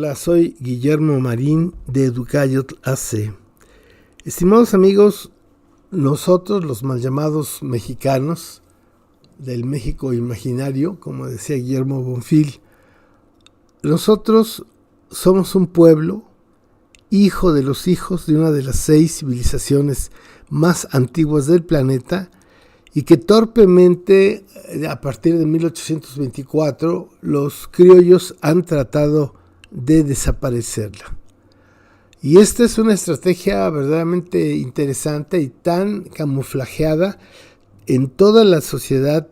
Hola, soy Guillermo Marín de Educayotl AC. Estimados amigos, nosotros los mal llamados mexicanos del México imaginario, como decía Guillermo Bonfil, nosotros somos un pueblo, hijo de los hijos de una de las 6 civilizaciones más antiguas del planeta y que torpemente, a partir de 1824, los criollos han tratado de desaparecerla. Y esta es una estrategia verdaderamente interesante y tan camuflajeada en toda la sociedad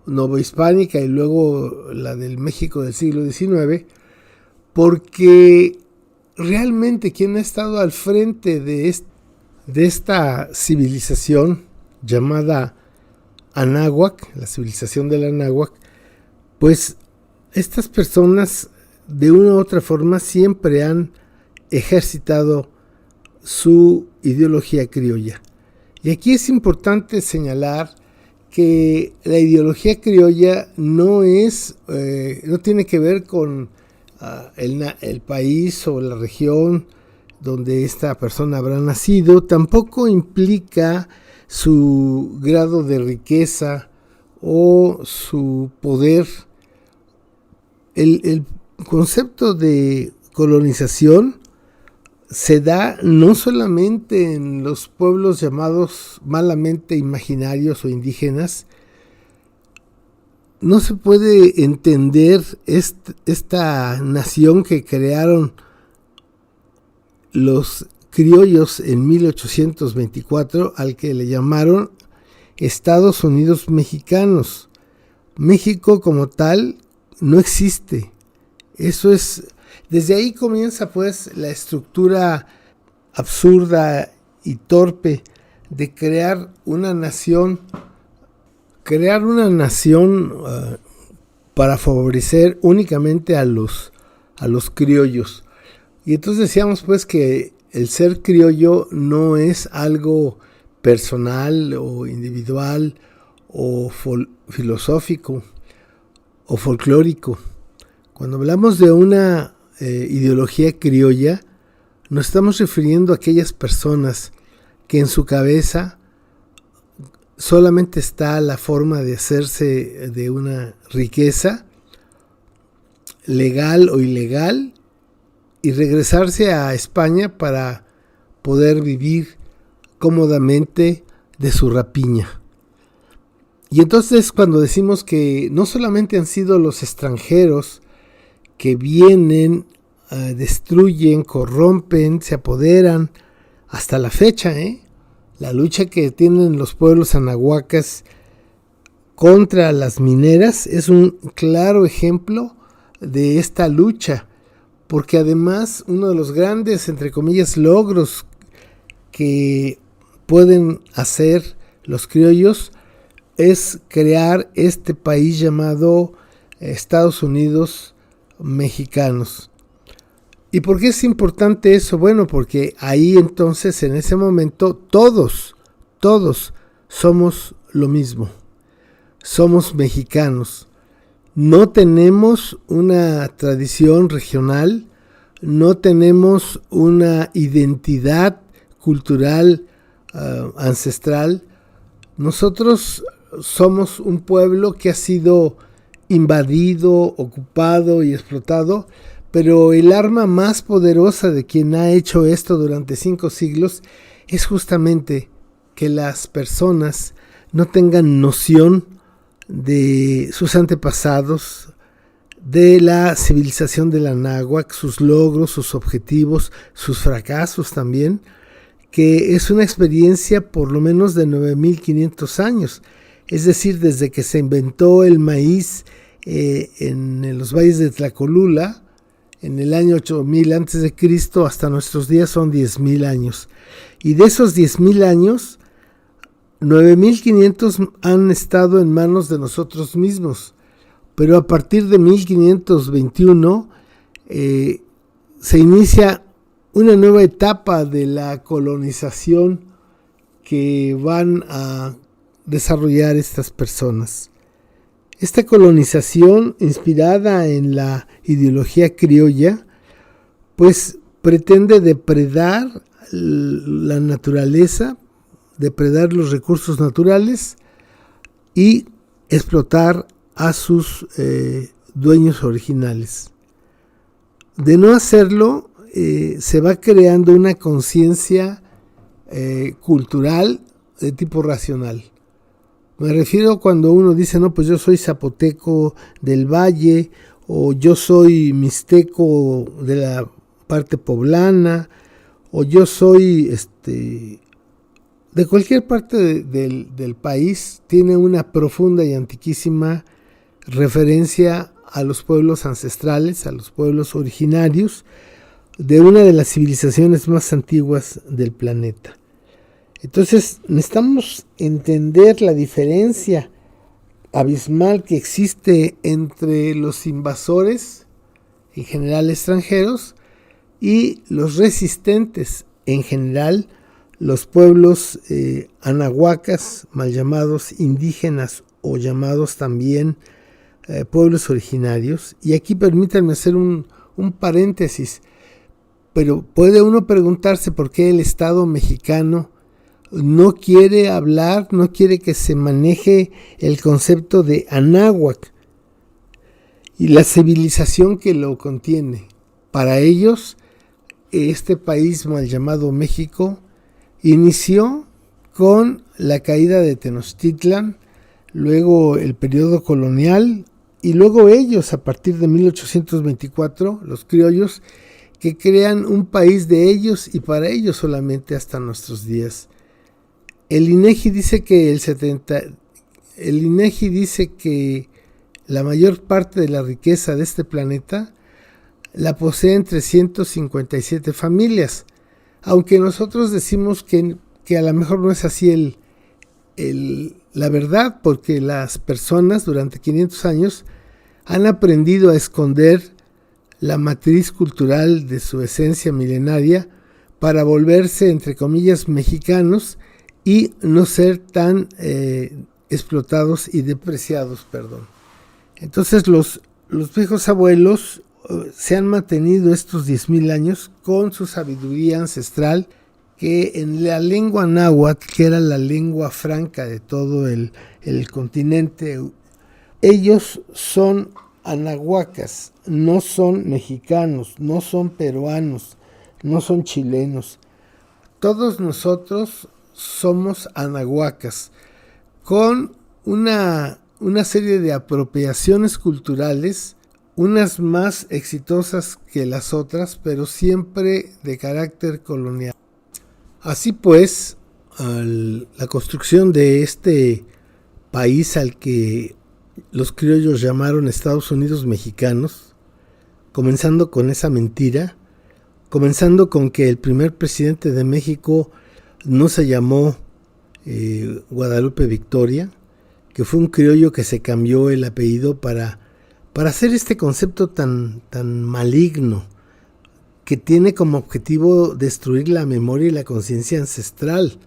novohispánica y luego la del México del siglo XIX, porque realmente quien ha estado al frente de esta civilización llamada Anáhuac, la civilización del Anáhuac, pues estas personas de una u otra forma siempre han ejercitado su ideología criolla. Y aquí es importante señalar que la ideología criolla no tiene que ver con el país o la región donde esta persona habrá nacido, tampoco implica su grado de riqueza o su poder. El concepto de colonización se da no solamente en los pueblos llamados malamente imaginarios o indígenas. No se puede entender esta nación que crearon los criollos en 1824, al que le llamaron Estados Unidos Mexicanos. México como tal no existe. Desde ahí comienza pues la estructura absurda y torpe de crear una nación para favorecer únicamente a los criollos. Y entonces decíamos pues que el ser criollo no es algo personal o individual o filosófico o folclórico. Cuando hablamos de una ideología criolla, nos estamos refiriendo a aquellas personas que en su cabeza solamente está la forma de hacerse de una riqueza legal o ilegal y regresarse a España para poder vivir cómodamente de su rapiña. Y entonces cuando decimos que no solamente han sido los extranjeros que vienen, destruyen, corrompen, se apoderan, hasta la fecha, la lucha que tienen los pueblos anahuacas contra las mineras es un claro ejemplo de esta lucha, porque además uno de los grandes, entre comillas, logros que pueden hacer los criollos es crear este país llamado Estados Unidos Mexicanos. ¿Y por qué es importante eso? Bueno, porque ahí entonces en ese momento todos somos lo mismo. Somos mexicanos. No tenemos una tradición regional, no tenemos una identidad cultural ancestral. Nosotros somos un pueblo que ha sido invadido, ocupado y explotado, pero el arma más poderosa de quien ha hecho esto durante 5 siglos es justamente que las personas no tengan noción de sus antepasados, de la civilización del Anáhuac, sus logros, sus objetivos, sus fracasos también, que es una experiencia por lo menos de 9.500 años. Es decir, desde que se inventó el maíz en los valles de Tlacolula, en el año 8000 a.C., hasta nuestros días son 10.000 años. Y de esos 10.000 años, 9.500 han estado en manos de nosotros mismos. Pero a partir de 1521 se inicia una nueva etapa de la colonización que van a desarrollar estas personas. Esta colonización, inspirada en la ideología criolla, pues pretende depredar la naturaleza, depredar los recursos naturales y explotar a sus dueños originales. De no hacerlo, se va creando una conciencia cultural de tipo racional. Me refiero cuando uno dice, no, pues yo soy zapoteco del valle, o yo soy mixteco de la parte poblana, o yo soy de cualquier parte del país, tiene una profunda y antiquísima referencia a los pueblos ancestrales, a los pueblos originarios de una de las civilizaciones más antiguas del planeta. Entonces necesitamos entender la diferencia abismal que existe entre los invasores, en general extranjeros, y los resistentes, en general los pueblos anahuacas, mal llamados indígenas o llamados también pueblos originarios. Y aquí permítanme hacer un paréntesis, pero puede uno preguntarse por qué el Estado mexicano no quiere hablar, no quiere que se maneje el concepto de anáhuac y la civilización que lo contiene. Para ellos, este país mal llamado México inició con la caída de Tenochtitlan, luego el periodo colonial y luego ellos, a partir de 1824, los criollos, que crean un país de ellos y para ellos solamente hasta nuestros días. El INEGI dice que dice que la mayor parte de la riqueza de este planeta la poseen 357 familias, aunque nosotros decimos que a lo mejor no es así la verdad, porque las personas durante 500 años han aprendido a esconder la matriz cultural de su esencia milenaria para volverse, entre comillas, mexicanos y no ser tan explotados y depreciados, Entonces los viejos abuelos se han mantenido estos 10,000 años con su sabiduría ancestral, que en la lengua náhuatl, que era la lengua franca de todo el continente, ellos son anahuacas, no son mexicanos, no son peruanos, no son chilenos. Todos nosotros somos anahuacas, con una serie de apropiaciones culturales, unas más exitosas que las otras, pero siempre de carácter colonial. Así pues, la construcción de este país al que los criollos llamaron Estados Unidos mexicanos, comenzando con esa mentira, comenzando con que el primer presidente de México no se llamó Guadalupe Victoria, que fue un criollo que se cambió el apellido para hacer este concepto tan maligno, que tiene como objetivo destruir la memoria y la conciencia ancestral.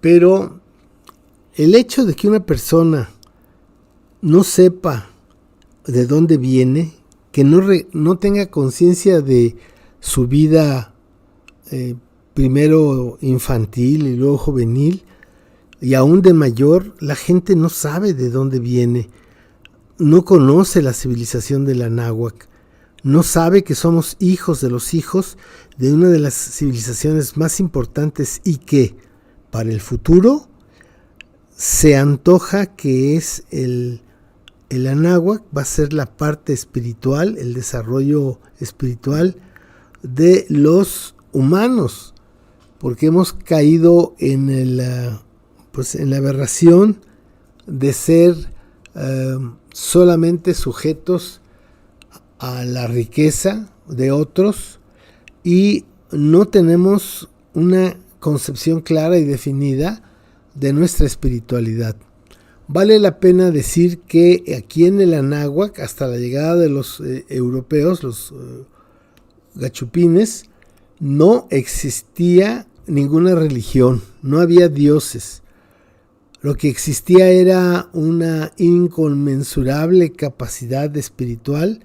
Pero el hecho de que una persona no sepa de dónde viene, que no tenga conciencia de su vida primero infantil y luego juvenil y aún de mayor, la gente no sabe de dónde viene, no conoce la civilización de la náhuatl, no sabe que somos hijos de los hijos de una de las civilizaciones más importantes y que para el futuro se antoja que es el anáhuac, va a ser la parte espiritual, el desarrollo espiritual de los humanos, porque hemos caído en la aberración de ser solamente sujetos a la riqueza de otros y no tenemos una concepción clara y definida de nuestra espiritualidad. Vale la pena decir que aquí en el anáhuac, hasta la llegada de los europeos, los gachupines, no existía ninguna religión, no había dioses. Lo que existía era una inconmensurable capacidad espiritual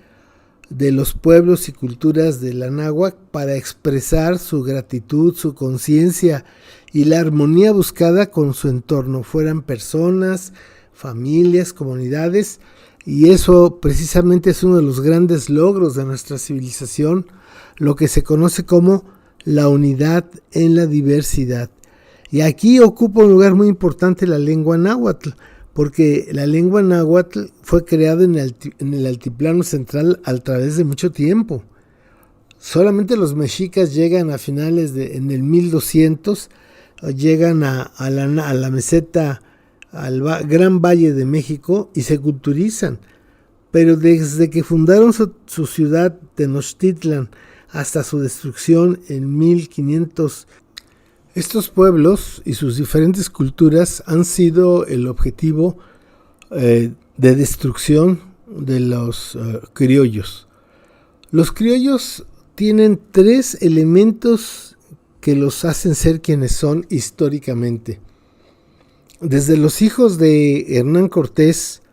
de los pueblos y culturas del Anáhuac para expresar su gratitud, su conciencia y la armonía buscada con su entorno, fueran personas, familias, comunidades, y eso precisamente es uno de los grandes logros de nuestra civilización, lo que se conoce como la unidad en la diversidad. Y aquí ocupa un lugar muy importante la lengua náhuatl, porque la lengua náhuatl fue creada en el altiplano central a través de mucho tiempo. Solamente los mexicas llegan a finales en el 1200, llegan a la meseta, al Gran Valle de México, y se culturizan. Pero desde que fundaron su ciudad Tenochtitlan hasta su destrucción en 1500, estos pueblos y sus diferentes culturas han sido el objetivo de destrucción de los criollos. Los criollos tienen 3 elementos que los hacen ser quienes son históricamente. Desde los hijos de Hernán Cortés,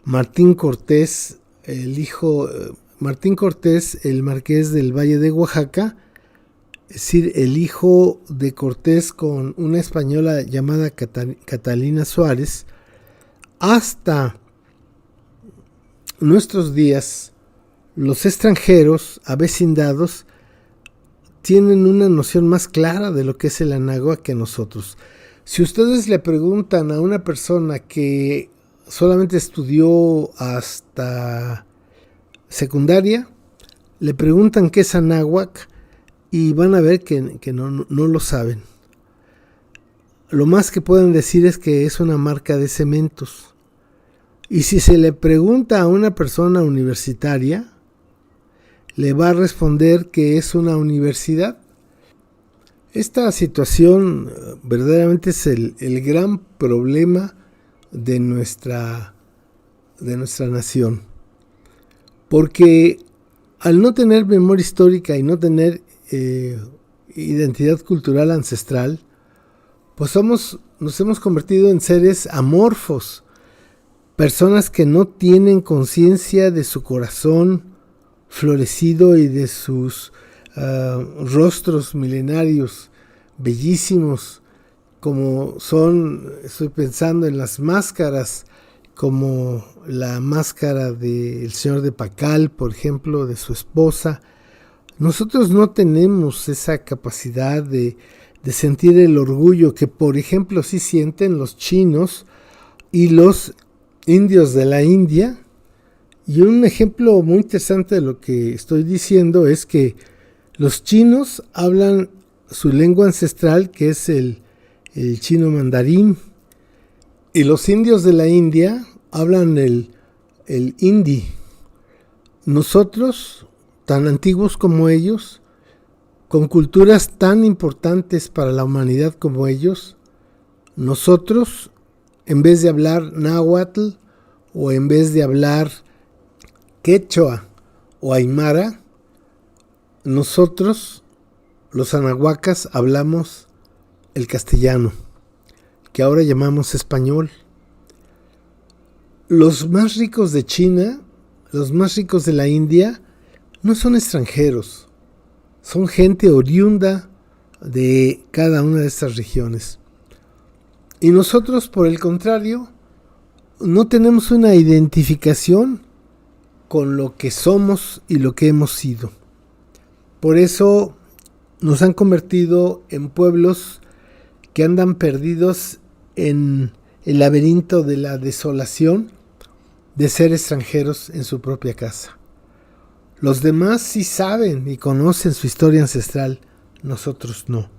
Martín Cortés, Martín Cortés, el marqués del Valle de Oaxaca, es decir, el hijo de Cortés con una española llamada Catalina Suárez, hasta nuestros días, los extranjeros avecindados tienen una noción más clara de lo que es el anáhuac que nosotros. Si ustedes le preguntan a una persona que solamente estudió hasta secundaria, le preguntan qué es anáhuac y van a ver que no lo saben. Lo más que pueden decir es que es una marca de cementos. Y si se le pregunta a una persona universitaria, le va a responder que es una universidad. Esta situación verdaderamente es el gran problema de nuestra nación. Porque al no tener memoria histórica y no tener identidad cultural ancestral, pues nos hemos convertido en seres amorfos, personas que no tienen conciencia de su corazón florecido y de sus rostros milenarios bellísimos, como estoy pensando en las máscaras, como la máscara del señor de Pacal, por ejemplo, de su esposa. Nosotros no tenemos esa capacidad de sentir el orgullo que, por ejemplo, sí sienten los chinos y los indios de la India. Y un ejemplo muy interesante de lo que estoy diciendo es que los chinos hablan su lengua ancestral, que es el chino mandarín, y los indios de la India hablan el hindi. Nosotros, tan antiguos como ellos, con culturas tan importantes para la humanidad como ellos, nosotros, en vez de hablar náhuatl o en vez de hablar quechua o aymara, nosotros, los anahuacas, hablamos el castellano, que ahora llamamos español. Los más ricos de China, los más ricos de la India, no son extranjeros, son gente oriunda de cada una de estas regiones. Y nosotros, por el contrario, no tenemos una identificación con lo que somos y lo que hemos sido. Por eso nos han convertido en pueblos que andan perdidos en el laberinto de la desolación de ser extranjeros en su propia casa. Los demás sí saben y conocen su historia ancestral, nosotros no.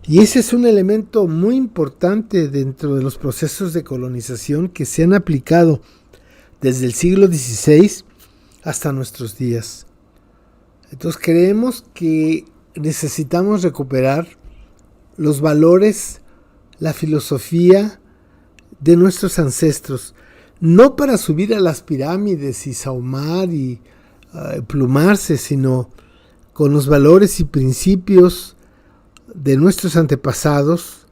Y ese es un elemento muy importante dentro de los procesos de colonización que se han aplicado desde el siglo XVI hasta nuestros días. Entonces creemos que necesitamos recuperar los valores, la filosofía de nuestros ancestros, no para subir a las pirámides y sahumar y plumarse, sino con los valores y principios de nuestros antepasados.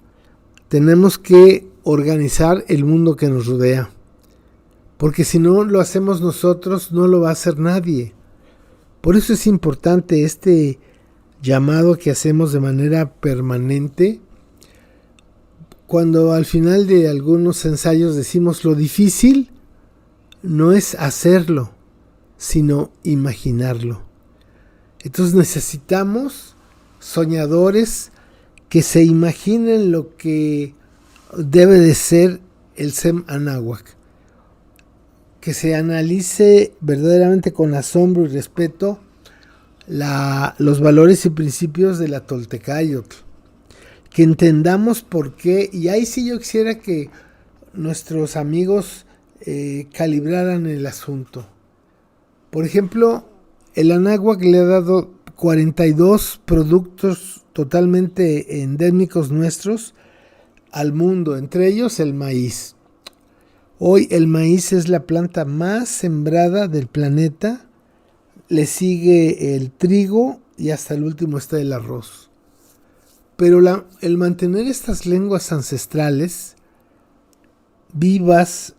Tenemos que organizar el mundo que nos rodea. Porque si no lo hacemos nosotros, no lo va a hacer nadie. Por eso es importante este llamado que hacemos de manera permanente. Cuando al final de algunos ensayos decimos lo difícil no es hacerlo, sino imaginarlo. Entonces necesitamos soñadores que se imaginen lo que debe de ser el SEM Anáhuac, que se analice verdaderamente con asombro y respeto los valores y principios de la Toltecayotl, que entendamos por qué, y ahí sí yo quisiera que nuestros amigos calibraran el asunto. Por ejemplo, el Anáhuac le ha dado 42 productos totalmente endémicos nuestros al mundo, entre ellos el maíz. Hoy el maíz es la planta más sembrada del planeta, le sigue el trigo y hasta el último está el arroz. Pero el mantener estas lenguas ancestrales vivas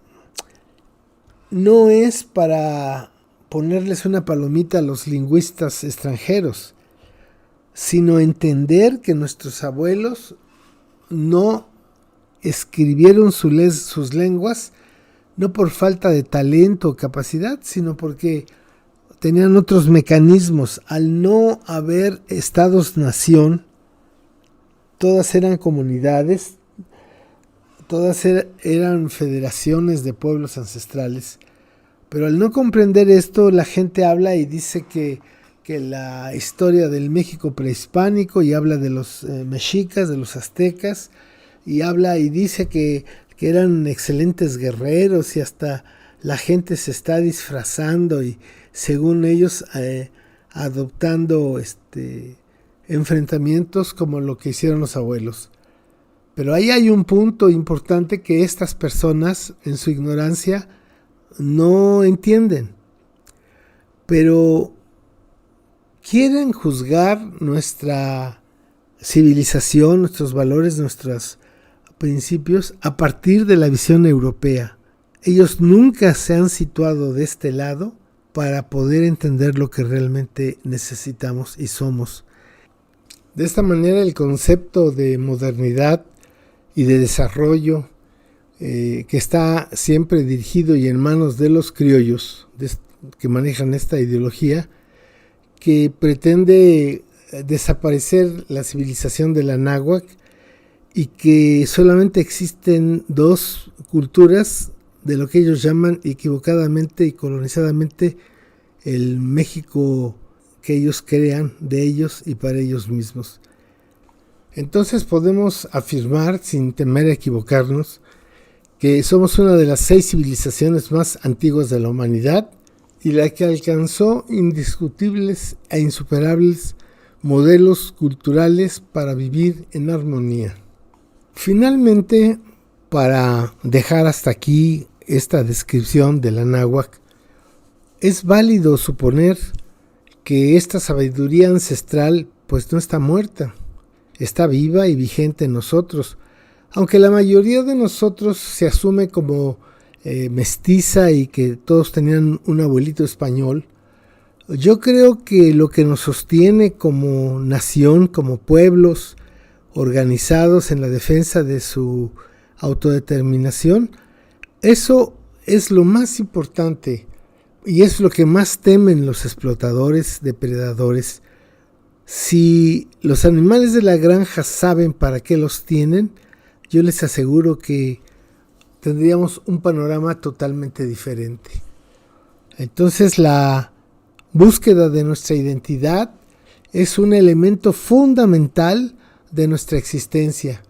no es para ponerles una palomita a los lingüistas extranjeros, sino entender que nuestros abuelos no escribieron sus lenguas no por falta de talento o capacidad, sino porque tenían otros mecanismos. Al no haber estados-nación, todas eran comunidades, todas eran federaciones de pueblos ancestrales. Pero al no comprender esto, la gente habla y dice que la historia del México prehispánico, y habla de los mexicas, de los aztecas, y habla y dice que eran excelentes guerreros, y hasta la gente se está disfrazando y según ellos adoptando enfrentamientos como lo que hicieron los abuelos. Pero ahí hay un punto importante que estas personas en su ignorancia no entienden, pero quieren juzgar nuestra civilización, nuestros valores, nuestros principios a partir de la visión europea. Ellos nunca se han situado de este lado para poder entender lo que realmente necesitamos y somos. De esta manera el concepto de modernidad y de desarrollo que está siempre dirigido y en manos de los criollos que manejan esta ideología, que pretende desaparecer la civilización del Anáhuac y que solamente existen dos culturas de lo que ellos llaman equivocadamente y colonizadamente el México que ellos crean de ellos y para ellos mismos. Entonces podemos afirmar, sin temer a equivocarnos, que somos una de las 6 civilizaciones más antiguas de la humanidad y la que alcanzó indiscutibles e insuperables modelos culturales para vivir en armonía. Finalmente, para dejar hasta aquí esta descripción del Anáhuac, es válido suponer que esta sabiduría ancestral pues no está muerta, está viva y vigente en nosotros, aunque la mayoría de nosotros se asume como mestiza y que todos tenían un abuelito español. Yo creo que lo que nos sostiene como nación, como pueblos organizados en la defensa de su autodeterminación, eso es lo más importante y es lo que más temen los explotadores, depredadores. Si los animales de la granja saben para qué los tienen, yo les aseguro que tendríamos un panorama totalmente diferente. Entonces la búsqueda de nuestra identidad es un elemento fundamental de nuestra existencia.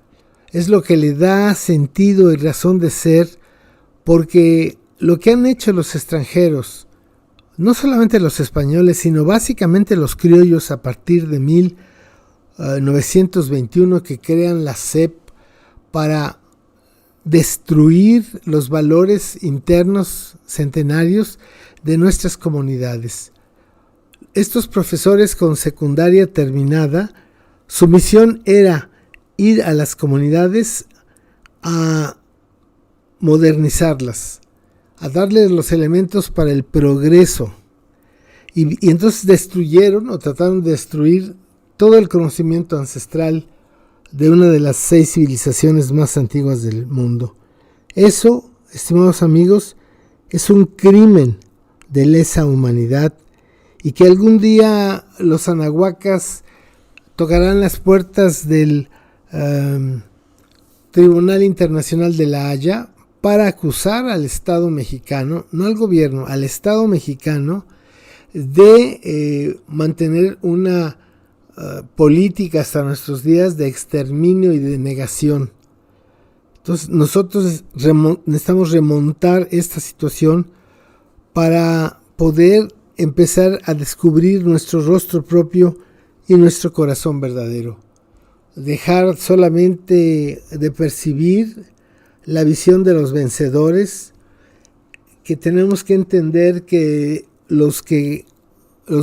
Es lo que le da sentido y razón de ser, porque lo que han hecho los extranjeros, no solamente los españoles, sino básicamente los criollos a partir de 1921 que crean la SEP para destruir los valores internos centenarios de nuestras comunidades. Estos profesores con secundaria terminada, su misión era ir a las comunidades a modernizarlas, a darles los elementos para el progreso. Y entonces destruyeron o trataron de destruir todo el conocimiento ancestral de una de las 6 civilizaciones más antiguas del mundo. Eso, estimados amigos, es un crimen de lesa humanidad, y que algún día los anahuacas tocarán las puertas del Tribunal Internacional de La Haya para acusar al Estado mexicano, no al gobierno, al Estado mexicano, de mantener una política hasta nuestros días de exterminio y de negación. Entonces nosotros necesitamos remontar esta situación para poder empezar a descubrir nuestro rostro propio y nuestro corazón verdadero. Dejar solamente de percibir la visión de los vencedores, que tenemos que entender que los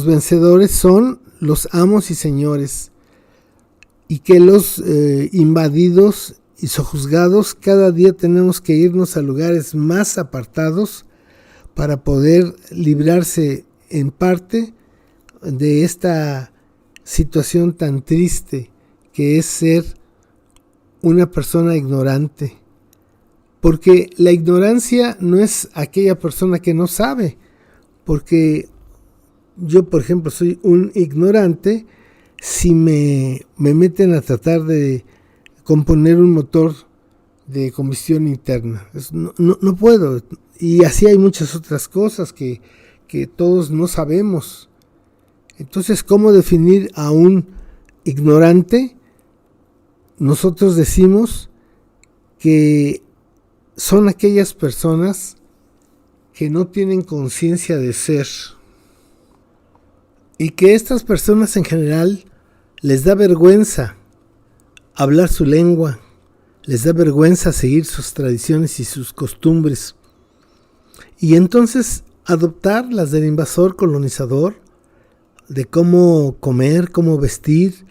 vencedores son los amos y señores, y que los invadidos y sojuzgados cada día tenemos que irnos a lugares más apartados para poder librarse en parte de esta situación tan triste que es ser una persona ignorante. Porque la ignorancia no es aquella persona que no sabe, porque yo, por ejemplo, soy un ignorante si me meten a tratar de componer un motor de combustión interna. No puedo. Y así hay muchas otras cosas que todos no sabemos. Entonces, ¿cómo definir a un ignorante? Nosotros decimos que son aquellas personas que no tienen conciencia de ser, y que estas personas en general les da vergüenza hablar su lengua, les da vergüenza seguir sus tradiciones y sus costumbres, y entonces adoptar las del invasor colonizador, de cómo comer, cómo vestir,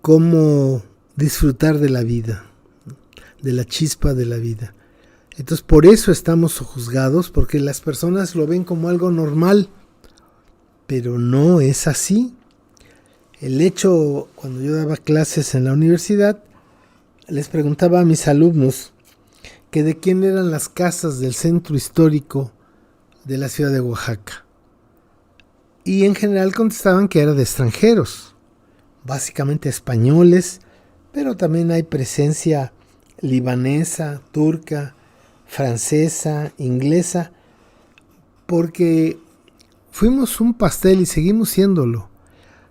cómo disfrutar de la vida, de la chispa de la vida. Entonces por eso estamos juzgados, porque las personas lo ven como algo normal, pero no es así. El hecho, cuando yo daba clases en la universidad, les preguntaba a mis alumnos que de quién eran las casas del centro histórico de la ciudad de Oaxaca. Y en general contestaban que era de extranjeros, básicamente españoles, pero también hay presencia libanesa, turca, francesa, inglesa, porque fuimos un pastel y seguimos siéndolo.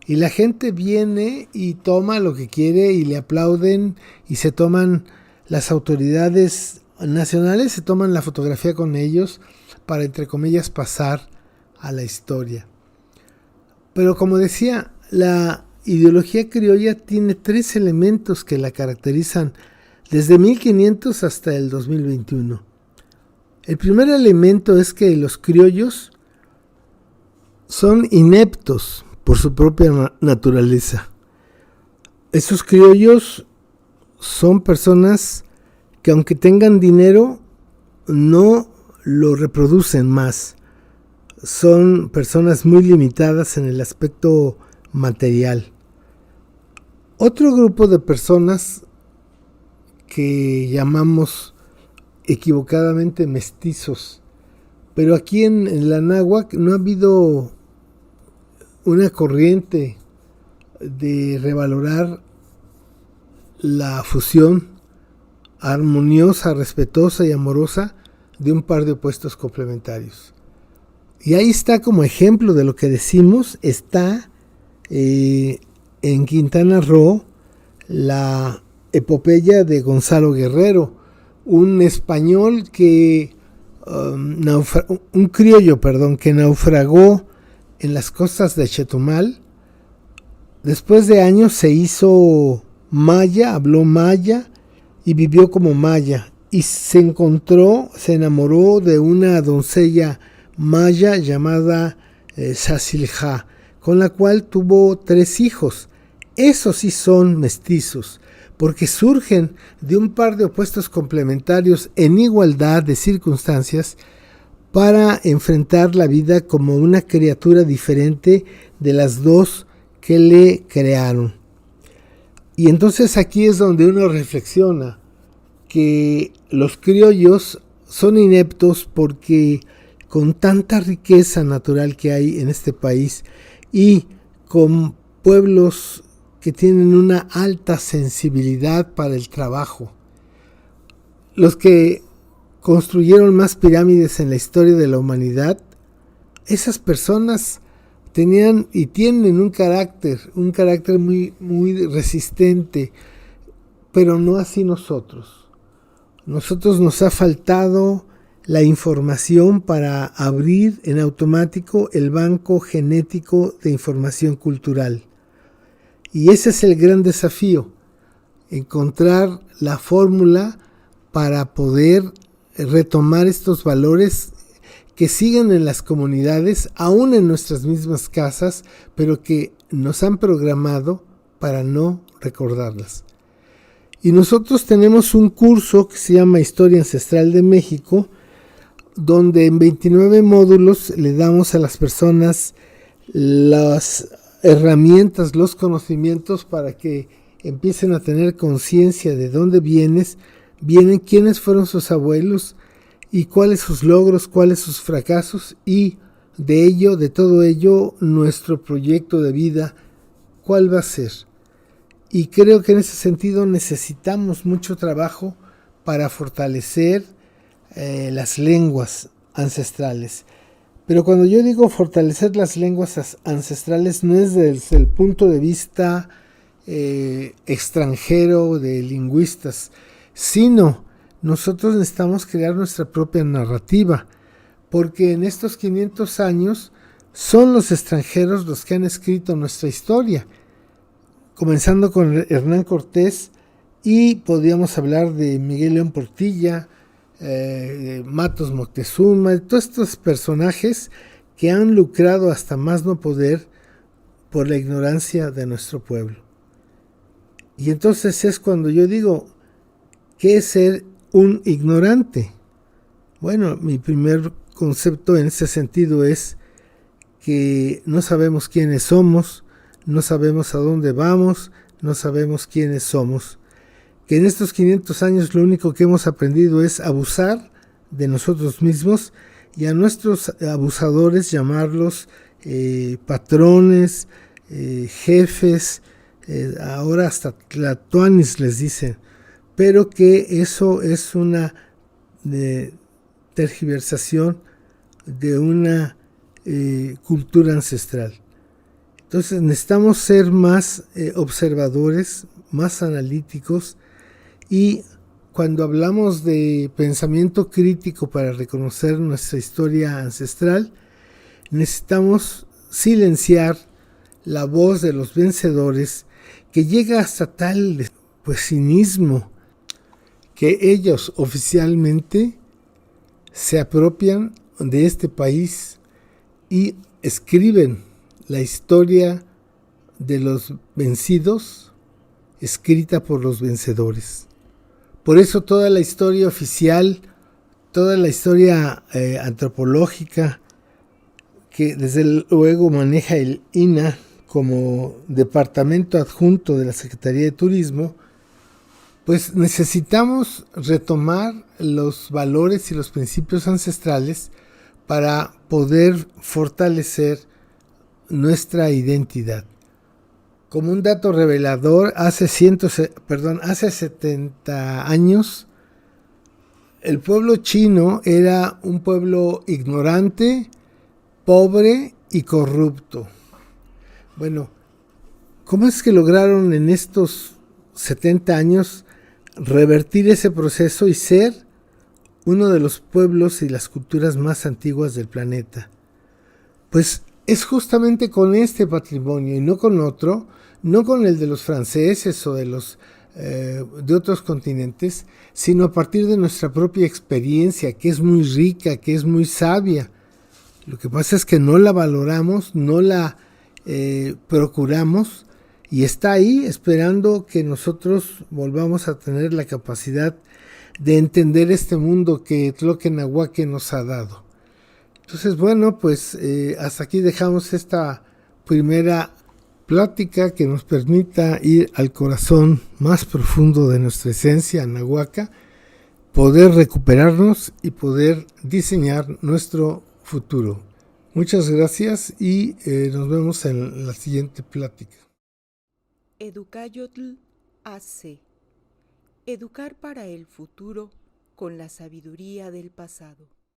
Y la gente viene y toma lo que quiere y le aplauden, y se toman, las autoridades nacionales se toman la fotografía con ellos para, entre comillas, pasar a la historia. Pero como decía, la ideología criolla tiene 3 elementos que la caracterizan desde 1500 hasta el 2021. El primer elemento es que los criollos son ineptos por su propia naturaleza. Esos criollos son personas que, aunque tengan dinero, no lo reproducen más. Son personas muy limitadas en el aspecto material. Otro grupo de personas que llamamos equivocadamente mestizos, pero aquí en la náhuatl no ha habido una corriente de revalorar la fusión armoniosa, respetuosa y amorosa de un par de opuestos complementarios. Y ahí está, como ejemplo de lo que decimos, está en Quintana Roo la epopeya de Gonzalo Guerrero, un español que un criollo, que naufragó en las costas de Chetumal. Después de años se hizo maya, habló maya y vivió como maya, y se enamoró de una doncella maya llamada Sasilja, con la cual tuvo 3 hijos. Esos sí son mestizos, porque surgen de un par de opuestos complementarios en igualdad de circunstancias para enfrentar la vida como una criatura diferente de las dos que le crearon. Y entonces aquí es donde uno reflexiona que los criollos son ineptos porque con tanta riqueza natural que hay en este país y con pueblos que tienen una alta sensibilidad para el trabajo, los que construyeron más pirámides en la historia de la humanidad, esas personas tenían y tienen un carácter muy, muy resistente, pero no así nosotros. Nosotros nos ha faltado la información para abrir en automático el banco genético de información cultural. Y ese es el gran desafío, encontrar la fórmula para poder retomar estos valores que siguen en las comunidades, aún en nuestras mismas casas, pero que nos han programado para no recordarlas. Y nosotros tenemos un curso que se llama Historia Ancestral de México, donde en 29 módulos le damos a las personas las herramientas, los conocimientos para que empiecen a tener conciencia de dónde vienen, quiénes fueron sus abuelos y cuáles sus logros, cuáles sus fracasos, y de todo ello, nuestro proyecto de vida, cuál va a ser. Y creo que en ese sentido necesitamos mucho trabajo para fortalecer las lenguas ancestrales. Pero cuando yo digo fortalecer las lenguas ancestrales, no es desde el punto de vista extranjero de lingüistas, sino nosotros necesitamos crear nuestra propia narrativa, porque en estos 500 años son los extranjeros los que han escrito nuestra historia, comenzando con Hernán Cortés, y podríamos hablar de Miguel León Portilla, de Matos Moctezuma, de todos estos personajes que han lucrado hasta más no poder por la ignorancia de nuestro pueblo. Y entonces es cuando yo digo, ¿qué es ser un ignorante? Bueno, mi primer concepto en ese sentido es que no sabemos quiénes somos, no sabemos a dónde vamos, no sabemos quiénes somos. Que en estos 500 años lo único que hemos aprendido es abusar de nosotros mismos y a nuestros abusadores llamarlos patrones, jefes, ahora hasta tlatoanis les dicen, pero que eso es una tergiversación de una cultura ancestral. Entonces necesitamos ser más observadores, más analíticos, y cuando hablamos de pensamiento crítico para reconocer nuestra historia ancestral, necesitamos silenciar la voz de los vencedores que llega hasta tal cinismo que ellos oficialmente se apropian de este país y escriben la historia de los vencidos escrita por los vencedores. Por eso toda la historia oficial, toda la historia antropológica que desde luego maneja el INAH como departamento adjunto de la Secretaría de Turismo, pues necesitamos retomar los valores y los principios ancestrales para poder fortalecer nuestra identidad. Como un dato revelador, hace 70 años, el pueblo chino era un pueblo ignorante, pobre y corrupto. Bueno, ¿cómo es que lograron en estos 70 años revertir ese proceso y ser uno de los pueblos y las culturas más antiguas del planeta? Pues es justamente con este patrimonio y no con otro, no con el de los franceses o de los de otros continentes, sino a partir de nuestra propia experiencia, que es muy rica, que es muy sabia. Lo que pasa es que no la valoramos, no la procuramos, y está ahí esperando que nosotros volvamos a tener la capacidad de entender este mundo que Tloquenahuaque nos ha dado. Entonces, bueno, pues hasta aquí dejamos esta primera plática que nos permita ir al corazón más profundo de nuestra esencia nahuaca, poder recuperarnos y poder diseñar nuestro futuro. Muchas gracias y nos vemos en la siguiente plática. Educayotl AC. Educar para el futuro con la sabiduría del pasado.